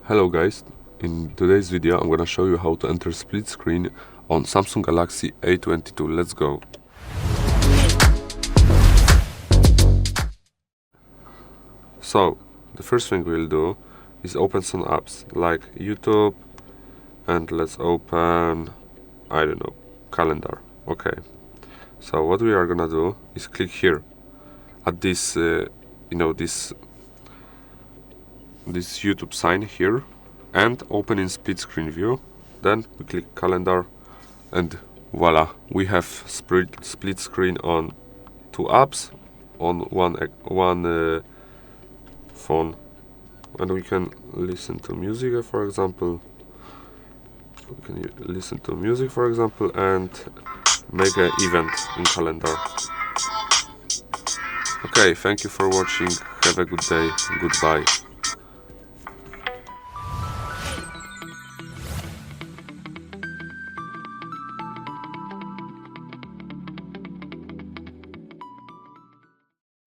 Hello guys, in today's video I'm gonna show you how to enter split screen on Samsung Galaxy A22. Let's go. So the first thing we'll do is open some apps like YouTube, and let's open, I don't know, calendar. Okay, so what we are gonna do is click here at this this YouTube sign here and open in split screen view. Then we click calendar and voila, we have split screen on two apps on one phone, and we can listen to music, for example. We can listen to music, for example, and make an event in calendar. Okay, thank you for watching. Have a good day. Goodbye.